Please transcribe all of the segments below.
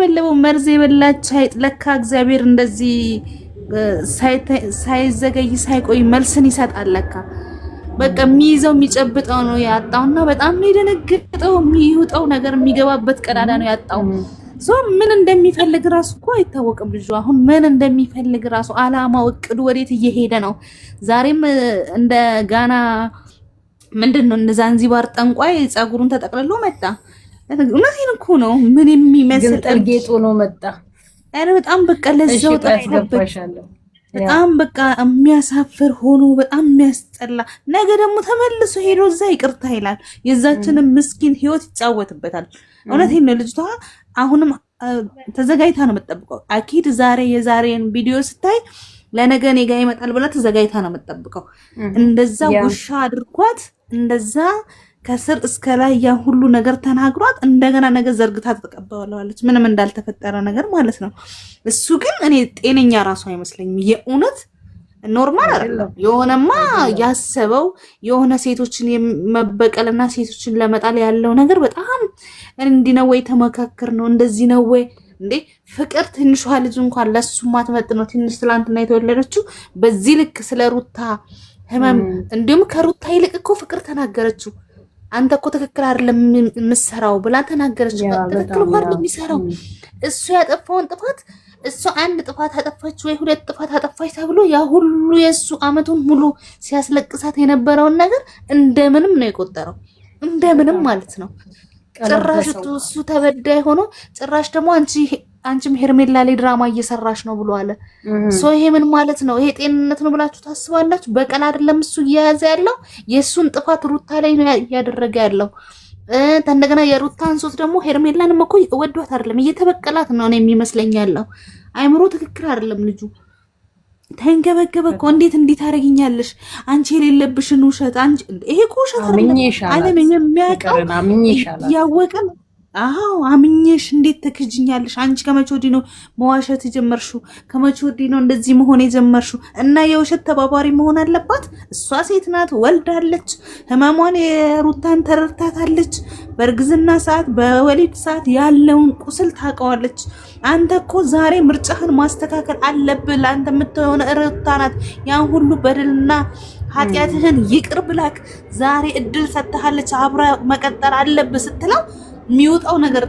የሚለበለበው መርዝ የበላች አይጥ ለካ እግዚአብሔር እንደዚህ ሳይዘገይ ሳይቆይ መልስን ይሰጣል ለካ። በቃ የሚይዘው የሚጨብጠው ነው ያጣውና በጣም ነው የደነገጠው። የሚውጠው ነገር የሚገባበት ቀዳዳ ነው ያጣው። ምን እንደሚፈልግ ራሱ እኮ አይታወቅም ልጁ። አሁን ምን እንደሚፈልግ ራሱ አላማው እቅዱ ወዴት እየሄደ ነው? ዛሬም እንደ ጋና ምንድነው እንደ ዛንዚባር ጠንቋይ ጸጉሩን ተጠቅልሎ መጣ። እውነቴን እኮ ነው። ምን የሚመስል ጥርጌጡ ነው መጣ። አረ በጣም በቃ ለዛው ተፈበሻለሁ። በጣም በቃ የሚያሳፍር ሆኖ በጣም የሚያስጠላ። ነገ ደግሞ ተመልሶ ሄዶ እዛ ይቅርታ ይላል። የዛችንን ምስኪን ህይወት ይጫወትበታል። እውነቴን ነው። ልጅቷ አሁንም ተዘጋጅታ ነው የምትጠብቀው። አኪድ የዛሬን ቪዲዮ ስታይ ለነገ እኔ ጋ ይመጣል ብላ ተዘጋጅታ ነው የምትጠብቀው። እንደዛ ውሻ አድርጓት እንደዛ ከስር እስከ ላይ ያ ሁሉ ነገር ተናግሯት እንደገና ነገ ዘርግታ ተቀበለዋለች። ምንም እንዳልተፈጠረ ነገር ማለት ነው። እሱ ግን እኔ ጤነኛ ራሱ አይመስለኝም። የእውነት ኖርማል አይደለም። የሆነማ ያሰበው የሆነ ሴቶችን መበቀልና ሴቶችን ለመጣል ያለው ነገር በጣም እንዲህ ነው ወይ ተመካከር ነው እንደዚህ ነው ወይ እንዴ? ፍቅር ትንሿ ልጅ እንኳን ለሱ ማትመጥ ነው። ትንሽ ትላንትና የተወለደችው በዚህ ልክ ስለ ሩታ ህመም እንዲሁም ከሩታ ይልቅ እኮ ፍቅር ተናገረችው። አንተ እኮ ትክክል አይደለም የምትሰራው ብላ ተናገረች። ትክክል አይደለም የሚሰራው እሱ ያጠፋውን ጥፋት እሱ አንድ ጥፋት አጠፋች ወይ ሁለት ጥፋት አጠፋች ተብሎ ያ ሁሉ የሱ አመቱን ሙሉ ሲያስለቅሳት የነበረውን ነገር እንደምንም ነው የቆጠረው። እንደምንም ማለት ነው። ጭራሽ እሱ ተበዳይ ሆኖ ጭራሽ ደግሞ አንቺም ሄርሜላ ላይ ድራማ እየሰራሽ ነው ብሎ አለ። ይሄ ምን ማለት ነው? ይሄ ጤንነት ነው ብላችሁ ታስባላችሁ? በቀል አይደለም እሱ እየያዘ ያለው የሱን ጥፋት ሩታ ላይ ነው እያደረገ ያለው። እንደገና የሩታን ሶት ደግሞ ሄርሜላንም እኮ ወዷት አይደለም እየተበቀላት ነው የሚመስለኝ ያለው። አይምሮ ትክክል አይደለም ልጁ። ተንገበገበ እኮ እንዴት ታረጊኛለሽ? አንቺ የሌለብሽን ውሸት ይሄ እኮ ውሸት አይደለም። የሚያውቀው ያወቀ አምኜሽ እንዴት ትክጅኛለሽ? አንቺ ከመቼ ወዲህ ነው መዋሸት የጀመርሽው? ከመቼ ወዲህ ነው እንደዚህ መሆን የጀመርሽው? እና የውሸት ተባባሪ መሆን አለባት። እሷ ሴት ናት፣ ወልዳለች። ህመሟን የሩታን ተረድታታለች። በእርግዝና ሰዓት፣ በወሊድ ሰዓት ያለውን ቁስል ታውቀዋለች። አንተ እኮ ዛሬ ምርጫህን ማስተካከል አለብህ። ለአንተ የምትሆነ ሩታ ናት። ያን ሁሉ በደልና ኃጢአትህን ይቅር ብላክ ዛሬ እድል ሰጥታለች። አብራ መቀጠል አለብህ ስትለው የሚወጣው ነገር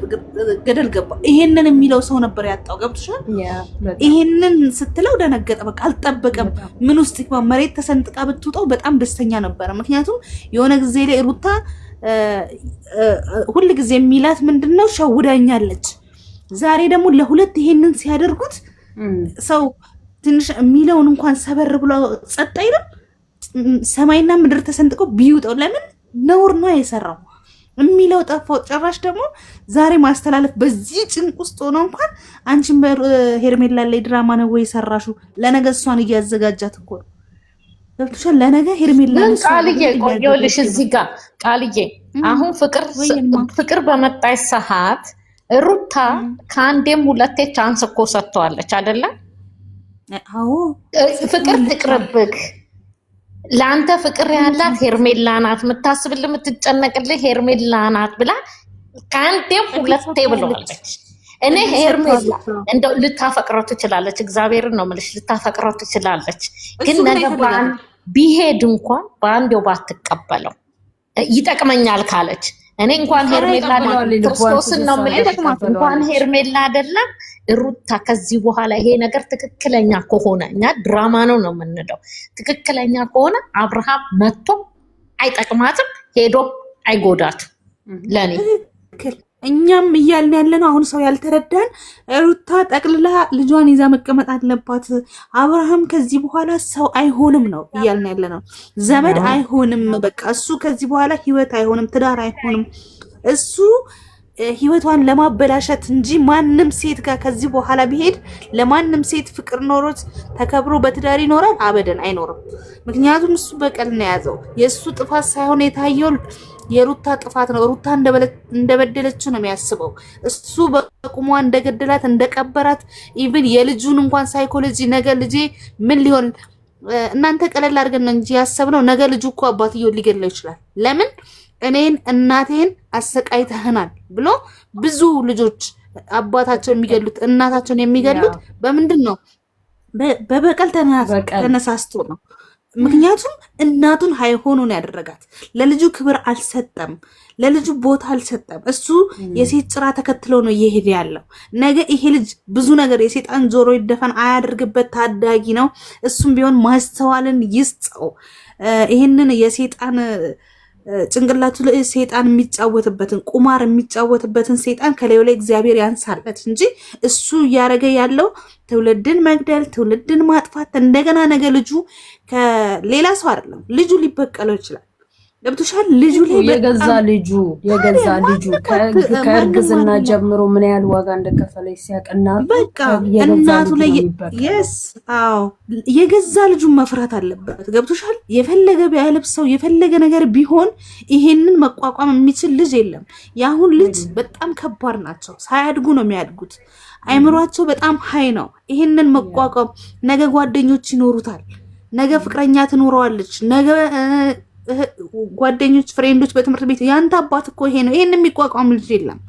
ገደል ገባ። ይሄንን የሚለው ሰው ነበር ያጣው። ገብቶሻል? ይሄንን ስትለው ደነገጠ። በቃ አልጠበቀም። ምን ውስጥ ይግባ? መሬት ተሰንጥቃ ብትውጣው በጣም ደስተኛ ነበረ። ምክንያቱም የሆነ ጊዜ ላይ ሩታ ሁል ጊዜ የሚላት ምንድነው? ሸውዳኛለች። ዛሬ ደግሞ ለሁለት ይሄንን ሲያደርጉት ሰው ትንሽ የሚለውን እንኳን ሰበር ብሎ ጸጥ አይልም። ሰማይና ምድር ተሰንጥቀው ቢውጣው ለምን ነውር ነው የሰራው የሚለው ጠፋው። ጭራሽ ደግሞ ዛሬ ማስተላለፍ በዚህ ጭንቅ ውስጥ ሆኖ እንኳን አንቺን በሄርሜላ ላይ ድራማ ነው ወይ ሰራሹ? ለነገ እሷን እያዘጋጃት እኮ ነው። ገብቶሻል? ለነገ ሄርሜላ ቃልዬ ቆየሁልሽ እዚህ ጋር ቃልዬ። አሁን ፍቅር በመጣች ሰዓት ሩታ ከአንዴም ሁለቴ ቻንስ እኮ ሰጥተዋለች አይደለ? አዎ ፍቅር ትቅርብክ። ለአንተ ፍቅር ያላት ሄርሜላ ናት፣ የምታስብልህ የምትጨነቅልህ ሄርሜላ ናት ብላ ከአንዴም ሁለቴ ብለዋለች። እኔ ሄርሜላ እንደው ልታፈቅረው ትችላለች፣ እግዚአብሔርን ነው የምልሽ፣ ልታፈቅረው ትችላለች። ግን ነገ ቢሄድ እንኳን በአንዴው ባትቀበለው ይጠቅመኛል ካለች እኔ እንኳን ሄርሜላ ክርስቶስን ነው የምልሽ፣ እንኳን ሄርሜላ አይደለም ሩታ ከዚህ በኋላ ይሄ ነገር ትክክለኛ ከሆነ እኛ ድራማ ነው የምንለው። ትክክለኛ ከሆነ አብርሃም መጥቶ አይጠቅማትም፣ ሄዶ አይጎዳትም። ለኔ እኛም እያልን ያለነው አሁን ሰው ያልተረዳን ሩታ ጠቅልላ ልጇን ይዛ መቀመጥ አለባት። አብርሃም ከዚህ በኋላ ሰው አይሆንም ነው እያልን ያለነው። ዘመድ አይሆንም። በቃ እሱ ከዚህ በኋላ ህይወት አይሆንም፣ ትዳር አይሆንም። እሱ ህይወቷን ለማበላሸት እንጂ ማንም ሴት ጋር ከዚህ በኋላ ቢሄድ ለማንም ሴት ፍቅር ኖሮት ተከብሮ በትዳር ይኖራል? አበደን አይኖርም። ምክንያቱም እሱ በቀል ነው የያዘው። የእሱ ጥፋት ሳይሆን የታየው የሩታ ጥፋት ነው። ሩታ እንደበደለችው ነው የሚያስበው። እሱ በቁሟ እንደገደላት እንደቀበራት፣ ኢቭን የልጁን እንኳን ሳይኮሎጂ ነገ ልጄ ምን ሊሆን እናንተ ቀለል አድርገን ነው እንጂ ያሰብነው ነገ ልጁ እኮ አባትየው ሊገድለው ይችላል። ለምን እኔን እናቴን አሰቃይተህናል ብሎ ብዙ ልጆች አባታቸው የሚገሉት እናታቸውን የሚገሉት በምንድን ነው? በበቀል ተነሳስቶ ነው። ምክንያቱም እናቱን ሃይሆኑ ነው ያደረጋት። ለልጁ ክብር አልሰጠም፣ ለልጁ ቦታ አልሰጠም። እሱ የሴት ጭራ ተከትሎ ነው እየሄደ ያለው። ነገ ይሄ ልጅ ብዙ ነገር የሴጣን ጆሮ ይደፈን አያደርግበት ታዳጊ ነው። እሱም ቢሆን ማስተዋልን ይስጠው። ይሄንን የሴጣን ጭንቅላቱ ላይ ሴጣን የሚጫወትበትን ቁማር የሚጫወትበትን ሴጣን ከላዩ ላይ እግዚአብሔር ያንሳለት እንጂ እሱ እያደረገ ያለው ትውልድን መግደል፣ ትውልድን ማጥፋት። እንደገና ነገ ልጁ ከሌላ ሰው አይደለም ልጁ ሊበቀለው ይችላል። ገብቶሻል? ልጁ ላይ የገዛ ልጁ ከእርግዝና ጀምሮ ምን ያህል ዋጋ እንደከፈለች ሲያቀና በቃ እናቱ ላይ የገዛ ልጁን መፍራት አለበት። ገብቶሻል? የፈለገ ቢያለብሰው የፈለገ ነገር ቢሆን ይሄንን መቋቋም የሚችል ልጅ የለም። የአሁን ልጅ በጣም ከባድ ናቸው። ሳያድጉ ነው የሚያድጉት። አይምሯቸው በጣም ሀይ ነው። ይሄንን መቋቋም ነገ ጓደኞች ይኖሩታል፣ ነገ ፍቅረኛ ትኖረዋለች፣ ነገ ጓደኞች ፍሬንዶች በትምህርት ቤት ያንተ አባት እኮ ይሄ ነው። ይሄን የሚቋቋም ልጅ የለም።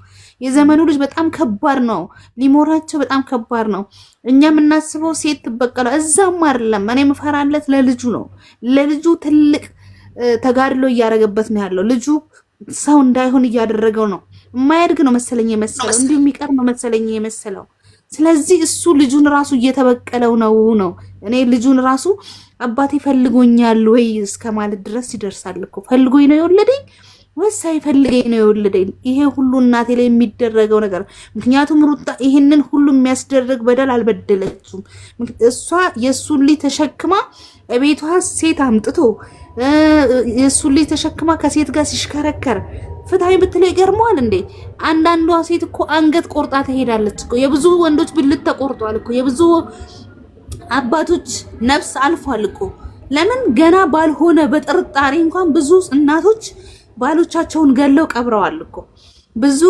የዘመኑ ልጅ በጣም ከባድ ነው። ሊሞራቸው በጣም ከባድ ነው። እኛ የምናስበው ሴት ትበቀለ እዛም አይደለም። እኔ የምፈራለት ለልጁ ነው። ለልጁ ትልቅ ተጋድሎ እያደረገበት ነው ያለው። ልጁ ሰው እንዳይሆን እያደረገው ነው። የማያድግ ነው መሰለኝ የመሰለው፣ እንዲሁ የሚቀር ነው መሰለኝ የመሰለው። ስለዚህ እሱ ልጁን ራሱ እየተበቀለው ነው። እኔ ልጁን ራሱ አባቴ ፈልጎኛል ወይ እስከ ማለት ድረስ ይደርሳል እኮ። ፈልጎኝ ነው የወለደኝ ወይስ ሳይፈልገኝ ነው የወለደኝ? ይሄ ሁሉ እናቴ ላይ የሚደረገው ነገር። ምክንያቱም ሩታ ይሄንን ሁሉ የሚያስደርግ በደል አልበደለችም። እሷ የእሱን ልጅ ተሸክማ ቤቷ ሴት አምጥቶ የእሱን ልጅ ተሸክማ ከሴት ጋር ሲሽከረከር ፍትሃዊ ብትለው ይገርመዋል እንዴ? አንዳንዷ ሴት እኮ አንገት ቆርጣ ትሄዳለች እኮ። የብዙ ወንዶች ብልት ተቆርጧል እኮ። የብዙ አባቶች ነፍስ አልፏል እኮ። ለምን ገና ባልሆነ በጥርጣሬ እንኳን ብዙ እናቶች ባሎቻቸውን ገለው ቀብረዋል እኮ። ብዙ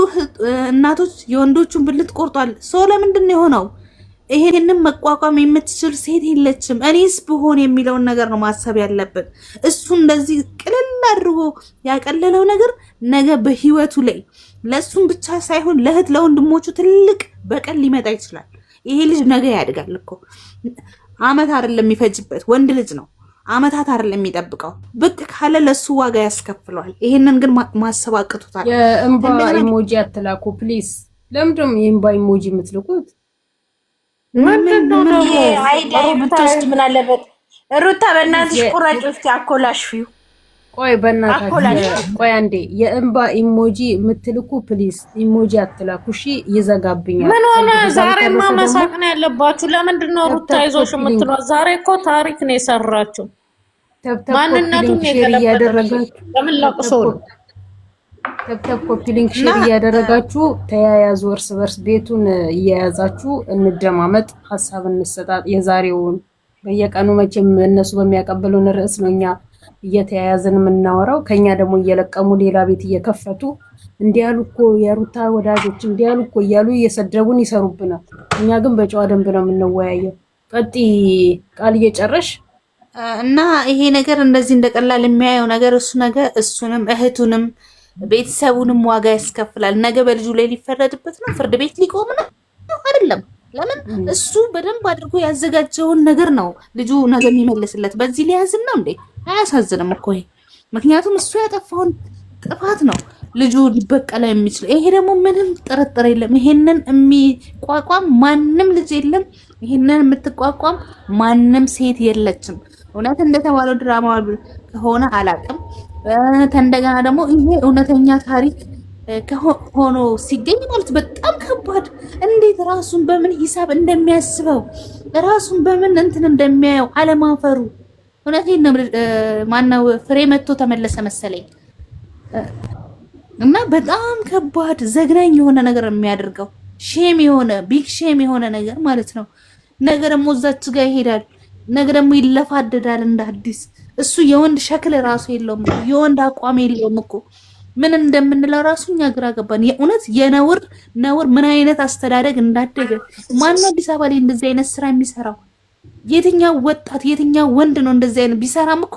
እናቶች የወንዶቹን ብልት ቆርጧል። ሰው ለምንድን ነው የሆነው? ይሄንን መቋቋም የምትችል ሴት የለችም። እኔስ ብሆን የሚለውን ነገር ነው ማሰብ ያለብን። እሱ እንደዚህ ቅልል አድርጎ ያቀለለው ነገር ነገ በህይወቱ ላይ ለእሱም ብቻ ሳይሆን ለእህት ለወንድሞቹ ትልቅ በቀል ሊመጣ ይችላል። ይሄ ልጅ ነገ ያድጋል እኮ። አመት አይደለም የሚፈጅበት፣ ወንድ ልጅ ነው። አመታት አይደለም የሚጠብቀው። ብቅ ካለ ለሱ ዋጋ ያስከፍለዋል። ይሄንን ግን ማሰብ አቅቶታል። የእምባ ኢሞጂ አትላኩ ፕሊዝ። ለምንድን ነው የእምባ ኢሞጂ የምትልኩት? ምንድነው ደግሞ አይዲያ ብትወስድ ምን አለበት? ሩታ በእናትሽ ቁራጭ ውስጥ አኮላሽፊው። ቆይ በእናትሽ ቆይ አንዴ። የእምባ ኢሞጂ የምትልኩ ፕሊዝ ኢሞጂ አትላኩ እሺ። ይዘጋብኛል። ምን ሆነ? ዛሬማ መሳቅ ነው ያለባችሁ። ለምንድን ነው ሩታ ይዞሽ የምትለው? ዛሬ እኮ ታሪክ ነው የሰራችሁ። ማንነቱን ያደረጋችሁ ለምን ለቅሶ ነው? ተብተብ ኮፒ ሊንክ ሼር እያደረጋችሁ ተያያዙ። እርስ በርስ ቤቱን እየያዛችሁ እንደማመጥ፣ ሀሳብ እንሰጣጥ። የዛሬውን በየቀኑ መቼም እነሱ በሚያቀበሉን ርዕስ ነው እኛ እየተያያዝን የምናወራው። ከኛ ደግሞ እየለቀሙ ሌላ ቤት እየከፈቱ እንዲያሉ እኮ የሩታ ወዳጆች እንዲያሉ እኮ እያሉ እየሰደቡን ይሰሩብናል። እኛ ግን በጨዋ ደንብ ነው የምንወያየው። ቀጥ ቃል እየጨረሽ እና ይሄ ነገር እንደዚህ እንደቀላል የሚያየው ነገር እሱ ነገር እሱንም እህቱንም ቤተሰቡንም ዋጋ ያስከፍላል። ነገ በልጁ ላይ ሊፈረድበት ነው። ፍርድ ቤት ሊቆም ነው አይደለም። ለምን እሱ በደንብ አድርጎ ያዘጋጀውን ነገር ነው ልጁ ነገ የሚመልስለት። በዚህ ሊያዝን ነው እንዴ? አያሳዝንም እኮ ይሄ። ምክንያቱም እሱ ያጠፋውን ጥፋት ነው ልጁ ሊበቀለው የሚችለው። ይሄ ደግሞ ምንም ጥርጥር የለም። ይሄንን የሚቋቋም ማንም ልጅ የለም። ይሄንን የምትቋቋም ማንም ሴት የለችም። እውነት እንደተባለው ድራማ ከሆነ አላውቅም። እንደገና ደግሞ ይሄ እውነተኛ ታሪክ ሆኖ ሲገኝ ማለት በጣም ከባድ። እንዴት ራሱን በምን ሂሳብ እንደሚያስበው ራሱን በምን እንትን እንደሚያየው አለማፈሩ። እውነቴን ነው። ማነው ፍሬ መጥቶ ተመለሰ መሰለኝ። እና በጣም ከባድ ዘግናኝ የሆነ ነገር የሚያደርገው ሼም የሆነ ቢግ ሼም የሆነ ነገር ማለት ነው። ነገ ደግሞ እዛች ጋር ይሄዳል። ነገ ደግሞ ይለፋደዳል እንደ አዲስ። እሱ የወንድ ሸክል ራሱ የለውም፣ የወንድ አቋም የለውም እኮ። ምን እንደምንለው ራሱ እኛ ግራ ገባን። የእውነት የነውር ምን አይነት አስተዳደግ እንዳደገ ማነው አዲስ አበባ ላይ እንደዚህ አይነት ስራ የሚሰራው? የትኛው ወጣት የትኛው ወንድ ነው እንደዚህ አይነት? ቢሰራም እኮ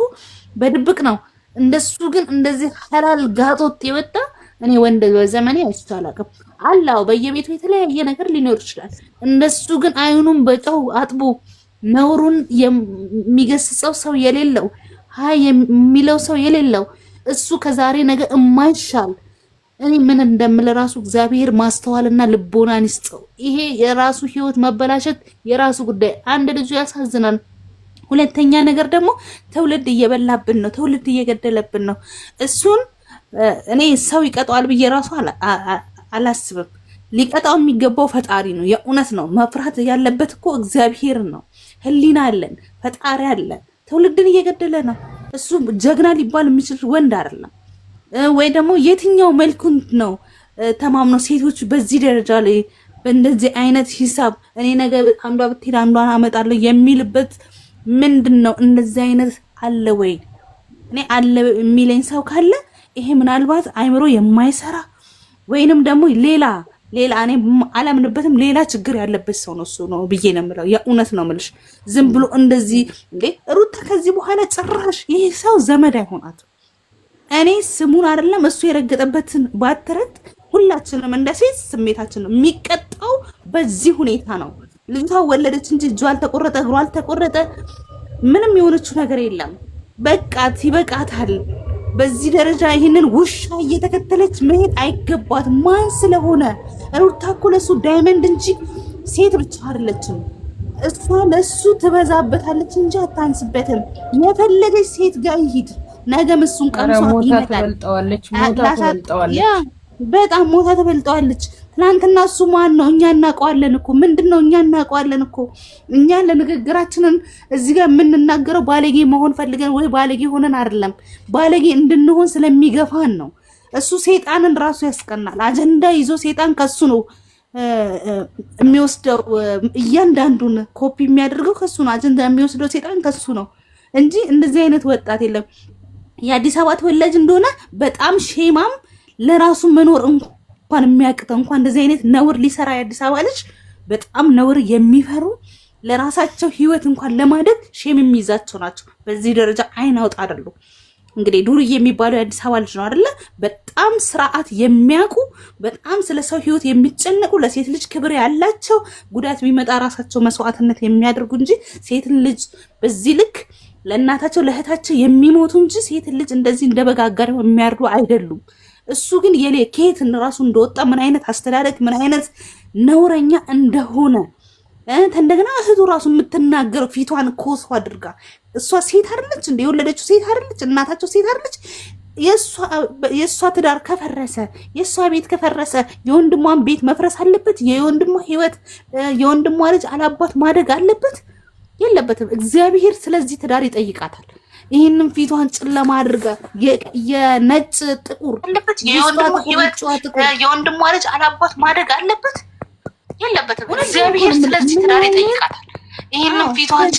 በድብቅ ነው። እንደሱ ግን እንደዚህ ሐላል ጋጦት የወጣ እኔ ወንድ በዘመኔ አይቼ አላውቅም። አላው በየቤቱ የተለያየ ነገር ሊኖር ይችላል። እንደሱ ግን አይኑን በጨው አጥቦ ነውሩን የሚገስጸው ሰው የሌለው ሃይ የሚለው ሰው የሌለው እሱ ከዛሬ ነገ የማይሻል እኔ ምን እንደምል ራሱ እግዚአብሔር ማስተዋልና ልቦናን ይስጠው። ይሄ የራሱ ህይወት መበላሸት የራሱ ጉዳይ። አንድ ልጁ ያሳዝናል። ሁለተኛ ነገር ደግሞ ትውልድ እየበላብን ነው፣ ትውልድ እየገደለብን ነው። እሱን እኔ ሰው ይቀጣዋል ብዬ ራሱ አላስብም። ሊቀጣው የሚገባው ፈጣሪ ነው። የእውነት ነው። መፍራት ያለበት እኮ እግዚአብሔር ነው። ህሊና አለን፣ ፈጣሪ አለ። ትውልድን እየገደለ ነው። እሱ ጀግና ሊባል የሚችል ወንድ አይደለም። ወይ ደግሞ የትኛው መልኩን ነው ተማምነው ሴቶች በዚህ ደረጃ ላይ በእንደዚህ አይነት ሂሳብ እኔ ነገ አንዷ ብትሄድ አንዷን አመጣለሁ የሚልበት ምንድን ነው? እንደዚህ አይነት አለ ወይ? እኔ አለ የሚለኝ ሰው ካለ ይሄ ምናልባት አይምሮ የማይሰራ ወይንም ደግሞ ሌላ እኔ አላምንበትም ሌላ ችግር ያለበት ሰው ነው እሱ ነው ብዬ ነው የምለው። የእውነት ነው የምልሽ። ዝም ብሎ እንደዚህ እንዴ ሩታ ከዚህ በኋላ ጭራሽ ይሄ ሰው ዘመድ አይሆናትም። እኔ ስሙን አይደለም እሱ የረገጠበትን ባትረግ ሁላችንም እንደ ሴት ስሜታችን ነው የሚቀጣው። በዚህ ሁኔታ ነው ልጅቷ ወለደች እንጂ እጇ አልተቆረጠ እግሯ አልተቆረጠ ምንም የሆነችው ነገር የለም። በቃት ይበቃታል። በዚህ ደረጃ ይህንን ውሻ እየተከተለች መሄድ አይገባት። ማን ስለሆነ ሩታ እኮ ለሱ ዳይመንድ እንጂ ሴት ብቻ አይደለችም። እሷ ለሱ ትበዛበታለች እንጂ አታንስበትም። የፈለገች ሴት ጋር ይሂድ ነገም እሱን ቀምሷ ይመጣል። በጣም ሞታ ተበልጠዋለች። ትናንትና እሱ ማን ነው? እኛ እናውቀዋለን እኮ ምንድነው? እኛ እናውቀዋለን እኮ እኛ ለንግግራችንን እዚህ ጋር የምንናገረው ባለጌ መሆን ፈልገን ወይ ባለጌ ሆነን አይደለም። ባለጌ እንድንሆን ስለሚገፋን ነው። እሱ ሰይጣንን ራሱ ያስቀናል። አጀንዳ ይዞ ሰይጣን ከሱ ነው የሚወስደው። እያንዳንዱን ኮፒ የሚያደርገው ከሱ ነው። አጀንዳ የሚወስደው ሰይጣን ከሱ ነው እንጂ እንደዚህ አይነት ወጣት የለም። የአዲስ አበባ ተወላጅ እንደሆነ በጣም ሼማም ለራሱ መኖር እንኳን የሚያቅተው እንኳን እንደዚህ አይነት ነውር ሊሰራ የአዲስ አበባ ልጅ በጣም ነውር የሚፈሩ ለራሳቸው ህይወት እንኳን ለማደግ ሼም የሚይዛቸው ናቸው። በዚህ ደረጃ አይን አውጣ አይደሉ። እንግዲህ ዱርዬ የሚባለው የአዲስ አበባ ልጅ ነው አይደለ? በጣም ስርዓት የሚያውቁ በጣም ስለ ሰው ህይወት የሚጨነቁ ለሴት ልጅ ክብር ያላቸው ጉዳት ቢመጣ ራሳቸው መስዋዕትነት የሚያደርጉ እንጂ ሴት ልጅ በዚህ ልክ ለእናታቸው ለእህታቸው የሚሞቱ እንጂ ሴት ልጅ እንደዚህ እንደበጋጋር የሚያርዱ አይደሉም። እሱ ግን ከየት ራሱ እንደወጣ ምን አይነት አስተዳደግ ምን አይነት ነውረኛ እንደሆነ እንደገና እህቱ ራሱ የምትናገረው ፊቷን ኮስ አድርጋ እሷ ሴት አይደለች እንደ የወለደችው ሴት አይደለች? እናታቸው ሴት አይደለች? የእሷ ትዳር ከፈረሰ የእሷ ቤት ከፈረሰ የወንድሟን ቤት መፍረስ አለበት? የወንድሟ ህይወት የወንድሟ ልጅ አላባት ማደግ አለበት? የለበትም። እግዚአብሔር ስለዚህ ትዳር ይጠይቃታል። ይህንን ፊቷን ጨለማ አድርጋ የነጭ ጥቁር አለበት? የወንድሟ ልጅ አላባት ማደግ አለበት? የለበትም። እግዚአብሔር ስለዚህ ትዳር ይጠይቃታል። ይህንን ፊቷን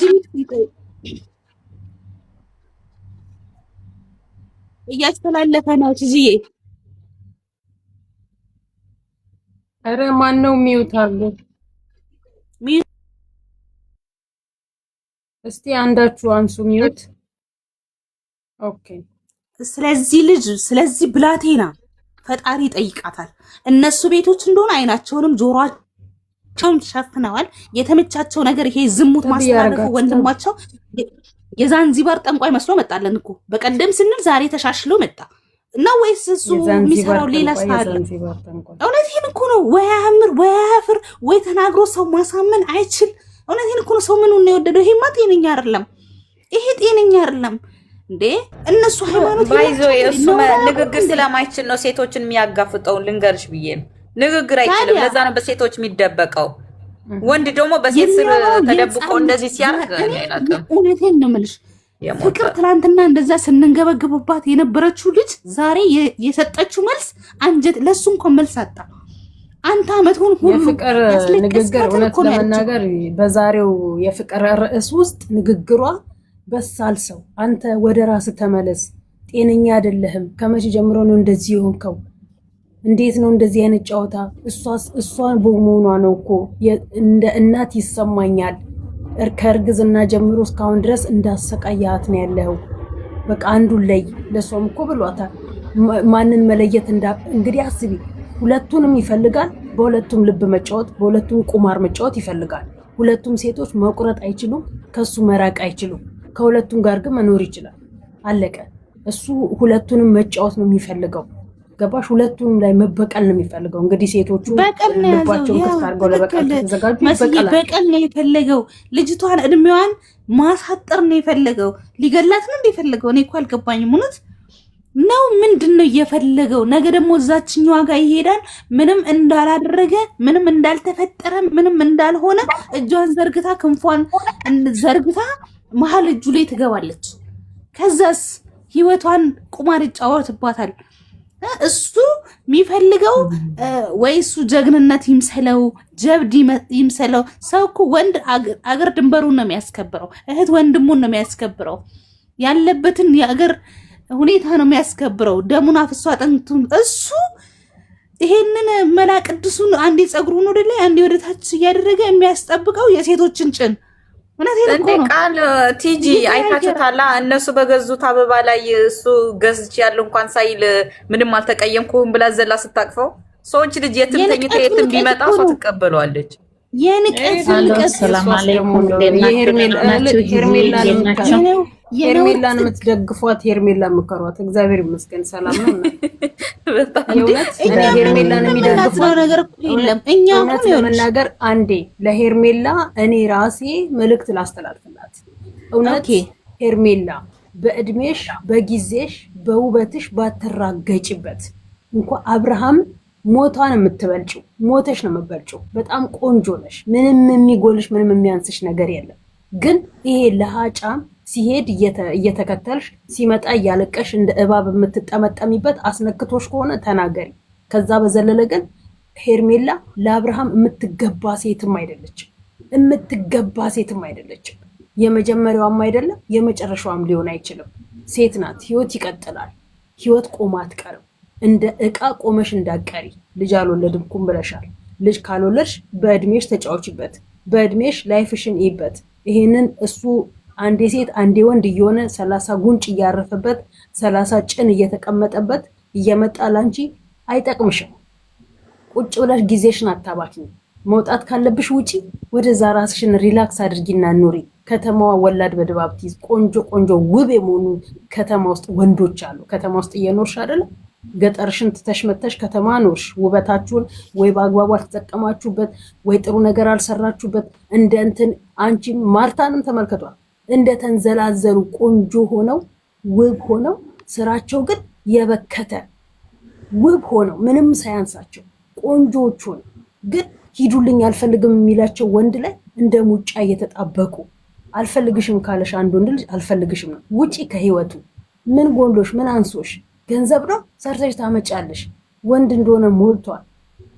እያስተላለፈ ነው ትዝዬ። ኧረ ማን ነው ሚውት አድርጎ? እስቲ አንዳችሁ አንሱ ሚውት። ኦኬ። ስለዚህ ልጅ ስለዚህ ብላቴና ፈጣሪ ይጠይቃታል። እነሱ ቤቶች እንደሆነ አይናቸውንም ጆሮአቸውን ሸፍነዋል። የተመቻቸው ነገር ይሄ ዝሙት ማስተላለፉ ወንድማቸው የዛንዚባር ጠንቋይ መስሎ መጣለን እኮ በቀደም ስንል ዛሬ ተሻሽሎ መጣ እና ወይስ እሱ የሚሰራው ሌላ ስታይል? እውነቴን እኮ ነው። ወይ አያምር ወይ አያፍር ወይ ተናግሮ ሰው ማሳመን አይችል። እውነቴን እኮ ነው። ሰው ምኑን ነው የወደደው? ይሄማ ጤነኛ አይደለም። ይሄ ጤነኛ አይደለም እንዴ! እነሱ ሃይማኖት ባይዞ እሱ ንግግር ስለማይችል ነው ሴቶችን የሚያጋፍጠው። ልንገርሽ ብዬ ነው ንግግር አይችልም። ለዛ ነው በሴቶች የሚደበቀው። ወንድ ደግሞ በሴት ስር ተደብቆ እንደዚህ ሲያርግ አይናቀም። እውነቴን ነው የምልሽ። ፍቅር ትናንትና እንደዛ ስንንገበግብባት የነበረችው ልጅ ዛሬ የሰጠችው መልስ አንጀት ለሱ እንኳን መልስ አጣ። አንተ አመቱን ሁሉ የፍቅር ንግግር እውነት ለመናገር በዛሬው የፍቅር ርዕስ ውስጥ ንግግሯ በሳል ሰው አንተ ወደ ራስ ተመለስ፣ ጤነኛ አይደለህም። ከመቼ ጀምሮ ነው እንደዚህ የሆንከው? እንዴት ነው እንደዚህ አይነት ጨዋታ? እሷን በመሆኗ ነው እኮ እንደ እናት ይሰማኛል። ከእርግዝና ጀምሮ እስካሁን ድረስ እንዳሰቃያት ነው ያለው። በቃ አንዱን ለይ። ለሷም እኮ ብሏታል። ማንን መለየት እንግዲህ አስቢ። ሁለቱንም ይፈልጋል። በሁለቱም ልብ መጫወት፣ በሁለቱም ቁማር መጫወት ይፈልጋል። ሁለቱም ሴቶች መቁረጥ አይችሉም፣ ከሱ መራቅ አይችሉም። ከሁለቱም ጋር ግን መኖር ይችላል። አለቀ። እሱ ሁለቱንም መጫወት ነው የሚፈልገው። ገባሽ? ሁለቱም ላይ መበቀል ነው የሚፈልገው። እንግዲህ ሴቶቹ ልባቸውን ክፍት አድርገው ለበቀል ተዘጋጁ። በቀል ነው የፈለገው። ልጅቷን እድሜዋን ማሳጠር ነው የፈለገው። ሊገላት ነው እንደፈለገው። እኔ እኮ አልገባኝም። እውነት ነው ምንድን ነው እየፈለገው? ነገ ደግሞ እዛችኛዋ ጋር ይሄዳል። ምንም እንዳላደረገ፣ ምንም እንዳልተፈጠረ፣ ምንም እንዳልሆነ እጇን ዘርግታ ክንፏን ዘርግታ መሀል እጁ ላይ ትገባለች። ከዛስ ህይወቷን ቁማር ይጫወትባታል። እሱ የሚፈልገው ወይ እሱ ጀግንነት ይምሰለው፣ ጀብድ ይምሰለው። ሰው እኮ ወንድ አገር ድንበሩን ነው የሚያስከብረው፣ እህት ወንድሙን ነው የሚያስከብረው፣ ያለበትን የአገር ሁኔታ ነው የሚያስከብረው፣ ደሙን አፍሷ አጥንቱን። እሱ ይሄንን መላ ቅዱሱን አንዴ ጸጉሩን ወደ ላይ አንዴ ወደ ታች እያደረገ የሚያስጠብቀው የሴቶችን ጭን እንዴ ቃል ቲጂ አይታችሁታላ? እነሱ በገዙት አበባ ላይ እሱ ገዝቼ ያለው እንኳን ሳይል ምንም አልተቀየምኩም ብላ ዘላ ስታቅፈው ሰዎች ልጅ የትም ተኝቶ የትም ቢመጣ ሰው ትቀበለዋለች። ሰላም አለይኩም። ሄርሜላን የምትደግፏት ሄርሜላ ምከሯት። እግዚአብሔር ይመስገን ሰላም ነው። ሄርሜላን የሚደግፏት ነገር የለም። እኛ ለመናገር አንዴ ለሄርሜላ እኔ ራሴ መልእክት ላስተላልፍላት። እውነት ሄርሜላ በእድሜሽ በጊዜሽ በውበትሽ ባትራገጭበት እንኳን አብርሃም ሞቷን የምትበልጪው ሞተሽ ነው የምትበልጪው። በጣም ቆንጆ ነሽ። ምንም የሚጎልሽ ምንም የሚያንስሽ ነገር የለም። ግን ይሄ ለሃጫም ሲሄድ እየተከተልሽ ሲመጣ እያለቀሽ እንደ እባብ የምትጠመጠሚበት አስነክቶሽ ከሆነ ተናገሪ። ከዛ በዘለለ ግን ሄርሜላ ለአብርሃም የምትገባ ሴትም አይደለችም። የምትገባ ሴትም አይደለችም። የመጀመሪያዋም አይደለም የመጨረሻዋም ሊሆን አይችልም። ሴት ናት። ህይወት ይቀጥላል። ህይወት ቆማ አትቀርም። እንደ እቃ ቆመሽ እንዳቀሪ። ልጅ አልወለድኩም ብለሻል። ልጅ ካልወለድሽ በእድሜሽ ተጫውችበት፣ በእድሜሽ ላይፍሽን ይበት። ይሄንን እሱ አንዴ ሴት አንዴ ወንድ እየሆነ 30 ጉንጭ እያረፈበት 30 ጭን እየተቀመጠበት እየመጣ ላንቺ አይጠቅምሽም። ቁጭ ብለሽ ጊዜሽን አታባክኝ። መውጣት ካለብሽ ውጪ፣ ወደዛ ራስሽን ሪላክስ አድርጊና ኑሪ። ከተማዋ ወላድ በድባብ ትይዝ። ቆንጆ ቆንጆ ውብ የሆኑ ከተማ ውስጥ ወንዶች አሉ። ከተማ ውስጥ እየኖርሽ አይደለ? ገጠርሽን ትተሽ መተሽ ከተማ ኖርሽ። ውበታችሁን ወይ በአግባቡ አልተጠቀማችሁበት ወይ ጥሩ ነገር አልሰራችሁበት። እንደ እንትን አንቺም ማርታንም ተመልከቷል። እንደ ተንዘላዘሉ ቆንጆ ሆነው ውብ ሆነው ስራቸው ግን የበከተ ውብ ሆነው ምንም ሳያንሳቸው ቆንጆዎች ሆነው ግን ሂዱልኝ አልፈልግም የሚላቸው ወንድ ላይ እንደ ሙጫ እየተጣበቁ አልፈልግሽም ካለሽ አንድ ወንድ ልጅ አልፈልግሽም ነው። ውጪ ከህይወቱ። ምን ጎንዶሽ? ምን አንሶሽ? ገንዘብ ነው ሰርተሽ ታመጫለሽ። ወንድ እንደሆነ ሞልቷል።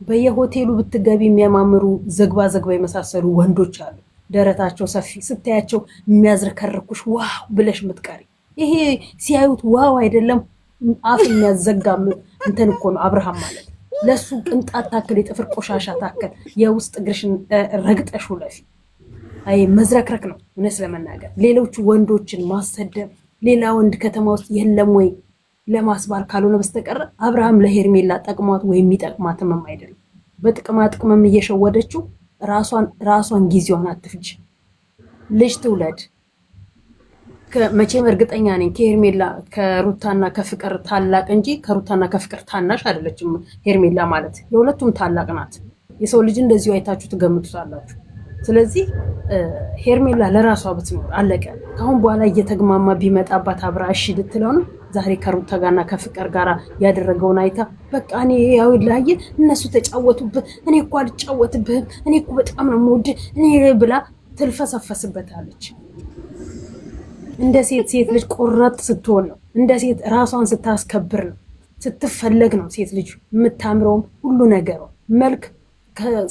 በየሆቴሉ ብትገቢ የሚያማምሩ ዘግባ የመሳሰሉ ወንዶች አሉ። ደረታቸው ሰፊ ስታያቸው የሚያዝረከርኩሽ ዋው ብለሽ ምትቀሪ። ይሄ ሲያዩት ዋው አይደለም አፍ የሚያዘጋ እንትን እኮ ነው አብርሃም ማለት። ለሱ ቅንጣት ታክል የጥፍር ቆሻሻ ታክል የውስጥ እግርሽን ረግጠሽ ለፊ። አይ መዝረክረክ ነው እውነት ለመናገር። ሌሎቹ ወንዶችን ማሰደብ፣ ሌላ ወንድ ከተማ ውስጥ የለም ወይ ለማስባል ካልሆነ በስተቀር አብርሃም ለሄርሜላ ጠቅሟት ወይ የሚጠቅማትም አይደለም። በጥቅማ ጥቅምም እየሸወደችው ራሷን ጊዜዋን አትፍጅ። ልጅ ትውለድ። መቼም እርግጠኛ ነኝ ከሄርሜላ ከሩታና ከፍቅር ታላቅ እንጂ ከሩታና ከፍቅር ታናሽ አይደለችም ሄርሜላ ማለት። የሁለቱም ታላቅ ናት። የሰው ልጅ እንደዚሁ አይታችሁ ትገምቱታላችሁ። ስለዚህ ሄርሜላ ለራሷ ብትኖር አለቀ። ካሁን በኋላ እየተግማማ ቢመጣባት አብራ እሺ ልትለው ነው። ዛሬ ከሩታ ጋርና ከፍቅር ጋር ያደረገውን አይታ በቃ እኔ ያው ላይ እነሱ ተጫወቱብህ፣ እኔ እኮ አልጫወትብህም፣ እኔ እኮ በጣም ነው የምወድህ እኔ ብላ ትልፈሰፈስበታለች። እንደ ሴት ልጅ ቆረጥ ስትሆን ነው። እንደ ሴት ራሷን ስታስከብር ነው። ስትፈለግ ነው ሴት ልጅ የምታምረውም ሁሉ ነገሯ። መልክ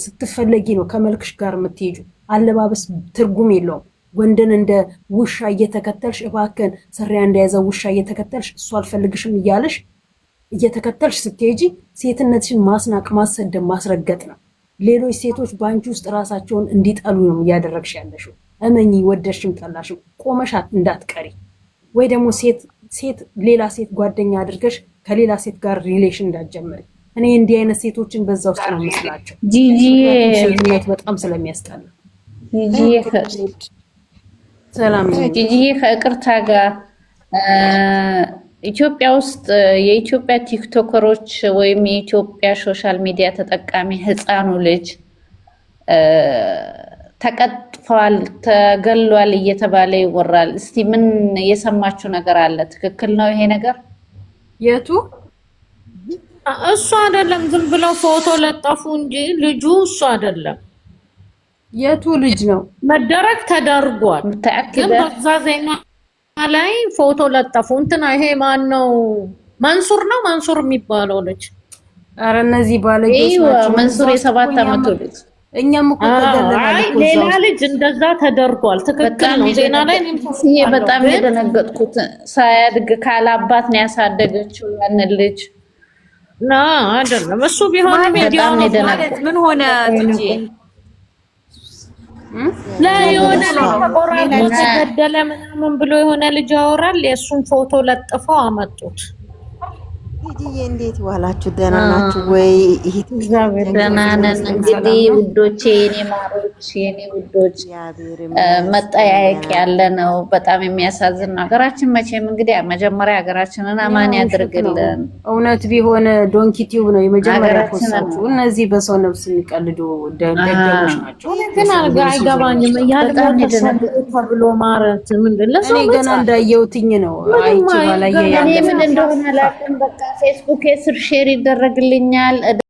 ስትፈለጊ ነው ከመልክሽ ጋር የምትሄጁ። አለባበስ ትርጉም የለውም። ወንድን እንደ ውሻ እየተከተልሽ እባክን ሰሪያ እንደያዘው ውሻ እየተከተልሽ እሱ አልፈልግሽም እያለሽ እየተከተልሽ ስትሄጂ ሴትነትሽን ማስናቅ፣ ማሰደብ፣ ማስረገጥ ነው። ሌሎች ሴቶች በአንቺ ውስጥ ራሳቸውን እንዲጠሉ ነው እያደረግሽ ያለሽው። እመኚ፣ ወደሽም ጠላሽም ቆመሻት እንዳትቀሪ። ወይ ደግሞ ሴት ሌላ ሴት ጓደኛ አድርገሽ ከሌላ ሴት ጋር ሪሌሽን እንዳትጀምሪ። እኔ እንዲህ አይነት ሴቶችን በዛ ውስጥ ነው መስላቸው። ጂጂ በጣም ስለሚያስጠላ ጂጂ ከይቅርታ ጋር ኢትዮጵያ ውስጥ የኢትዮጵያ ቲክቶከሮች ወይም የኢትዮጵያ ሶሻል ሚዲያ ተጠቃሚ ህፃኑ ልጅ ተቀጥፏል፣ ተገሏል እየተባለ ይወራል። እስቲ ምን የሰማችሁ ነገር አለ? ትክክል ነው ይሄ ነገር? የቱ? እሱ አይደለም፣ ዝም ብለው ፎቶ ለጠፉ እንጂ ልጁ እሱ አይደለም። የቱ ልጅ ነው? መደረግ ተደርጓል። ግን በዛ ዜና ላይ ፎቶ ለጠፉ። እንትና ይሄ ማን ነው? መንሱር ነው፣ መንሱር የሚባለው ልጅ። አረ እነዚህ ባለጌዎች ናቸው። መንሱር የ7 ዓመቱ ልጅ። እኛም እኮ ተገለናል። ሌላ ልጅ እንደዛ ተደርጓል። ትክክል ነው። ዜና ላይ በጣም የደነገጥኩት ሳያድግ ካላባት ነው ያሳደገችው ያን ልጅ ና አይደለም። እሱ ቢሆን ሚዲያው ማለት ምን ሆነ እንጂ የሆነ ተቆራርጦ ተገደለ ምናምን ብሎ የሆነ ልጅ ያወራል። የእሱን ፎቶ ለጥፈው አመጡት። ሂጂዬ እንዴት ዋላችሁ? ደህና ናችሁ ወይ? እግዚአብሔር ደህና ነን። እንግዲህ ውዶቼ፣ የኔ ማሮች፣ የኔ ውዶች መጠያየቅ ያለ ነው። በጣም የሚያሳዝን ነው። ሀገራችን መቼም እንግዲህ መጀመሪያ ሀገራችንን አማን ያድርግልን። እውነት ቢሆን ዶንኪ ቲዩብ ነው የመጀመሪያ ፖስታችሁ። እነዚህ በሰው ነፍስ የሚቀልዱ ደደቦች ናቸው። ግን አይገባኝም ተብሎ ማለት ምንድን ነው? እኔ ገና እንዳየሁትኝ ነው አይቼ ባላየ እኔ ምን እንደሆነ አላውቅም። በቃ ፌስቡክ የስር ሼር ይደረግልኛል።